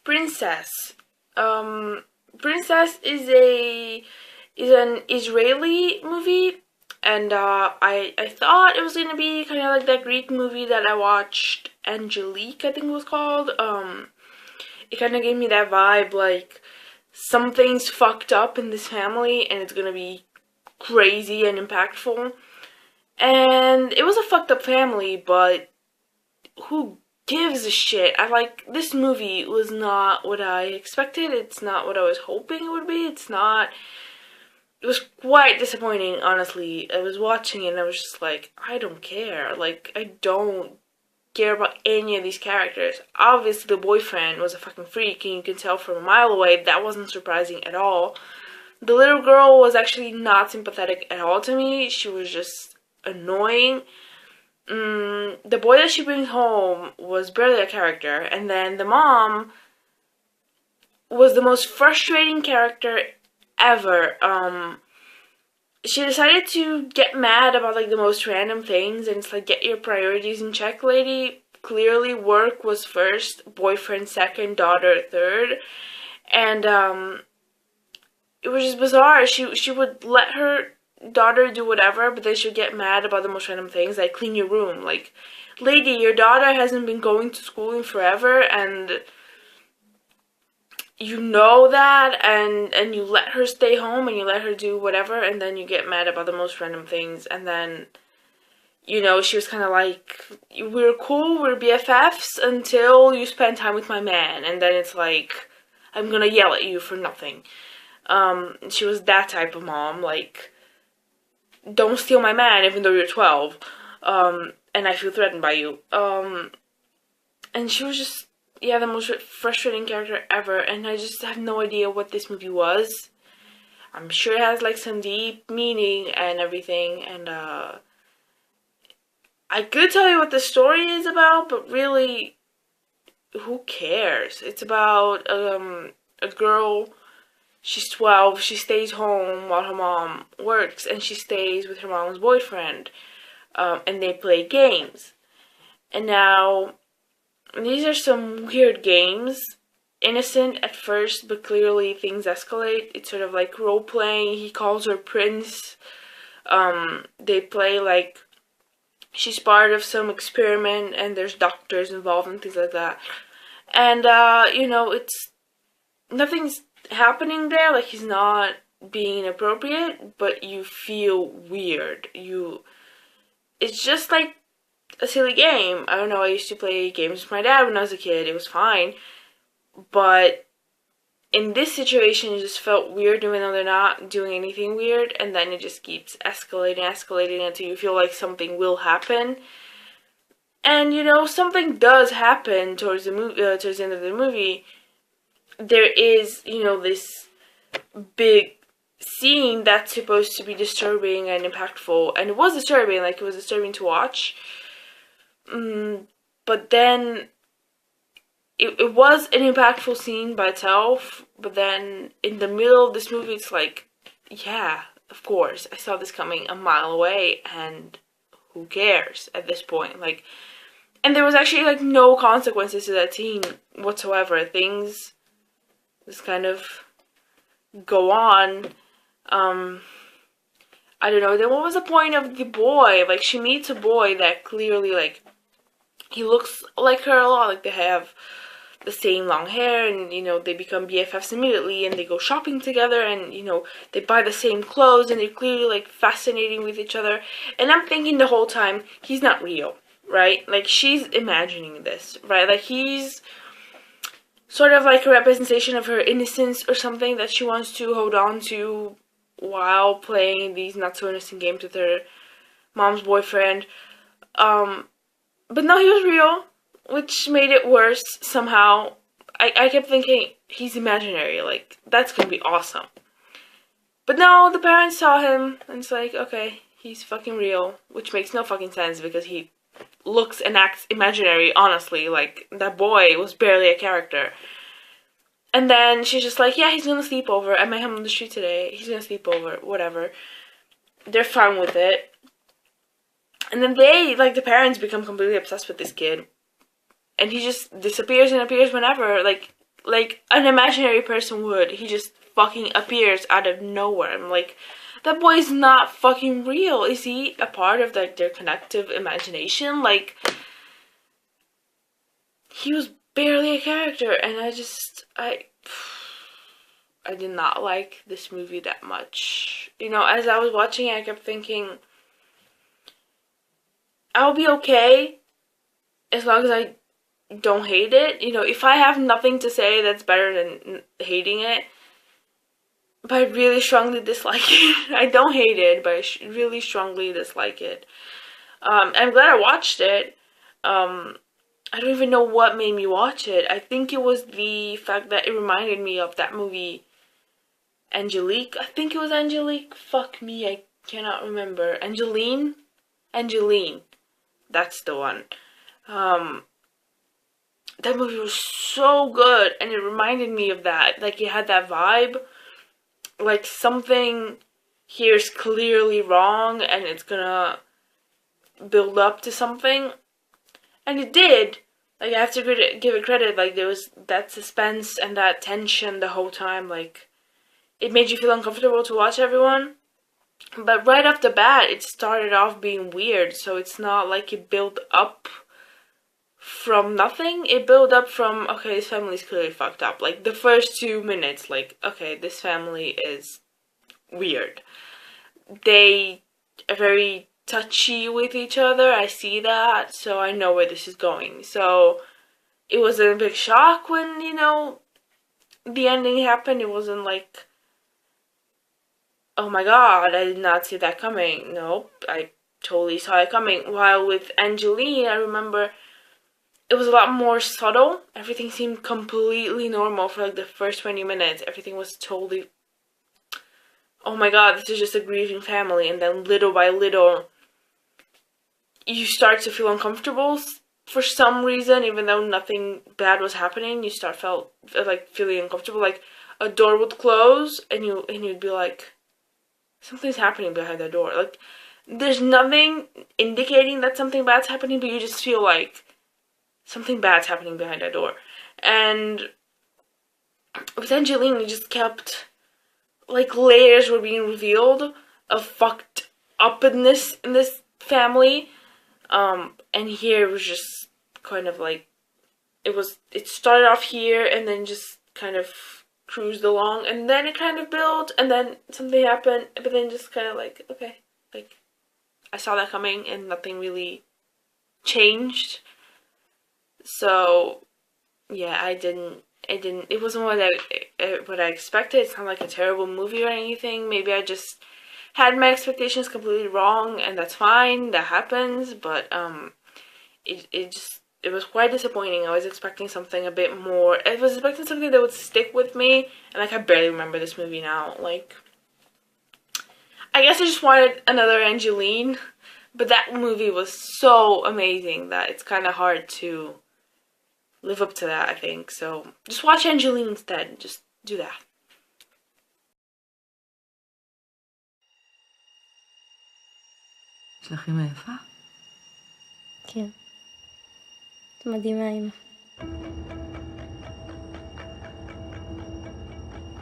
Princess. Princess is an Israeli movie, and I thought it was gonna be kind of like that Greek movie that I watched, Angelique, I think it was called. It kind of gave me that vibe, like something's fucked up in this family, and it's gonna be crazy and impactful. And it was a fucked up family, but who gives a shit? This movie was not what I expected. It's not what I was hoping it would be. It was quite disappointing, honestly. I was watching it and I was just like, I don't care. Like, I don't care about any of these characters. Obviously, the boyfriend was a fucking freak, and you can tell from a mile away. That wasn't surprising at all. The little girl was actually not sympathetic at all to me. She was just annoying. The boy that she brings home was barely a character, and then the mom was the most frustrating character ever. She decided to get mad about like the most random things, and it's like, get your priorities in check, lady. Clearly work was first, boyfriend second, daughter third, and it was just bizarre. She would let her daughter do whatever, but then she'd get mad about the most random things, like clean your room. Like, lady, your daughter hasn't been going to school in forever, and you know that, and you let her stay home, and you let her do whatever, and then you get mad about the most random things. And then, you know, she was kind of like, we're cool, we're BFFs until you spend time with my man, and then it's like, I'm gonna yell at you for nothing. She was that type of mom, like, don't steal my man even though you're 12, and I feel threatened by you. And she was just, yeah, the most frustrating character ever, and I just have no idea what this movie was. I'm sure it has, like, some deep meaning and everything, and, I could tell you what the story is about, but really, who cares? It's about, a girl. She's 12, she stays home while her mom works, and she stays with her mom's boyfriend, and they play games. And now, these are some weird games, innocent at first, but clearly things escalate. It's sort of like role-playing. He calls her Prince. They play like she's part of some experiment, and there's doctors involved and things like that. And, you know, nothing's happening there, like he's not being inappropriate, but you feel weird. It's just like a silly game. I don't know, I used to play games with my dad when I was a kid. It was fine. But in this situation, it just felt weird even though they're not doing anything weird, and then it just keeps escalating until you feel like something will happen. And, you know, something does happen towards the end of the movie. There is, you know, this big scene that's supposed to be disturbing and impactful, and it was disturbing, like, it was disturbing to watch, but then it was an impactful scene by itself, but then in the middle of this movie, it's like, yeah, of course, I saw this coming a mile away, and who cares at this point, like, and there was actually, like, no consequences to that scene whatsoever. Things just kind of go on. I don't know, then what was the point of the boy? Like, she meets a boy that clearly, like, he looks like her a lot, like, they have the same long hair, and, you know, they become BFFs immediately, and they go shopping together, and, you know, they buy the same clothes, and they're clearly, like, fascinating with each other, and I'm thinking the whole time, he's not real, right? Like, she's imagining this, right? Like, he's sort of like a representation of her innocence or something that she wants to hold on to while playing these not so innocent games with her mom's boyfriend. But no, he was real, which made it worse somehow. I kept thinking, he's imaginary, like, that's gonna be awesome. But no, the parents saw him, and it's like, okay, he's fucking real, which makes no fucking sense because he looks and acts imaginary, honestly. Like, that boy was barely a character. And then she's just like, yeah, he's gonna sleep over. I met him on the street today. He's gonna sleep over, whatever. They're fine with it. And then the parents become completely obsessed with this kid. And he just disappears and appears whenever. Like, like an imaginary person would. He just fucking appears out of nowhere. I'm like, that boy is not fucking real. Is he a part of like their collective imagination? Like, he was barely a character, and I did not like this movie that much. You know, as I was watching it, I kept thinking, I'll be okay as long as I don't hate it. You know, if I have nothing to say, that's better than hating it. But I really strongly dislike it. I don't hate it, but I really strongly dislike it. I'm glad I watched it. I don't even know what made me watch it. I think it was the fact that it reminded me of that movie, Angelique. I think it was Angelique. Fuck me, I cannot remember. Angeline? That's the one. That movie was so good, and it reminded me of that. Like, it had that vibe. Like, something here is clearly wrong, and it's gonna build up to something. And it did. Like, I have to give it credit. Like, there was that suspense and that tension the whole time. Like, it made you feel uncomfortable to watch everyone. But right off the bat, it started off being weird. So it's not like it built up from nothing. It built up from, okay, this family's clearly fucked up. Like, the first 2 minutes, like, okay, this family is weird. They are very touchy with each other. I see that, so I know where this is going. So it was a big shock when, you know, the ending happened. It wasn't like, oh my god, I did not see that coming. Nope, I totally saw it coming. While with Angeline, I remember it was a lot more subtle. Everything seemed completely normal for like the first 20 minutes. Everything was totally, oh my god, this is just a grieving family. And then little by little, you start to feel uncomfortable for some reason, even though nothing bad was happening. You start feeling uncomfortable. Like, a door would close, and you'd be like, something's happening behind that door. Like, there's nothing indicating that something bad's happening, but you just feel like something bad's happening behind that door. And with Angeline, it just kept, like, layers were being revealed of fucked upness in this family. And here it was just kind of like, it started off here and then just kind of cruised along, and then it kind of built, and then something happened, but then just kind of like, okay, like, I saw that coming and nothing really changed. So, yeah, it wasn't what I expected. It's not like a terrible movie or anything. Maybe I just had my expectations completely wrong, and that's fine, that happens, but, it was quite disappointing. I was expecting something a bit more. I was expecting something that would stick with me, and like, I barely remember this movie now. Like, I guess I just wanted another Angeline, but that movie was so amazing that it's kind of hard to live up to that, I think. So just watch Angeline instead. Just do that. יש לך אמא יפה? כן. את מדהימה, אמא.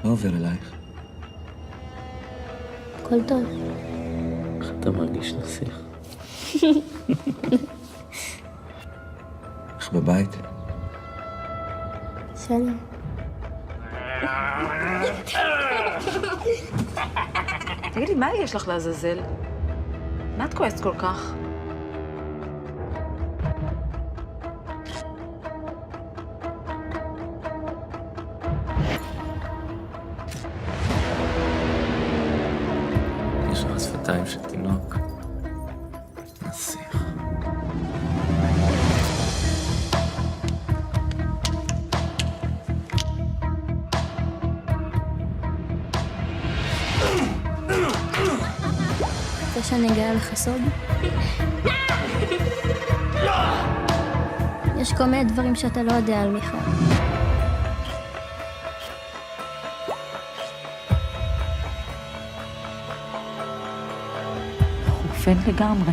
מה עובר אלייך? הכל טוב. איך אתה מרגיש נסיך? איך בבית? שלום. תגידי, מה יש לך לעזאזל? מה את כועסת כל כך? יש לך שפתיים של תינוק. נסיך. רוצה שאני אגלה לך סוד? יש כל מיני דברים שאתה לא יודע על מיכל. חופן לגמרי.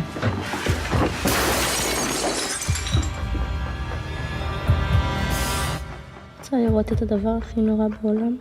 רוצה לראות את הדבר הכי נורא בעולם.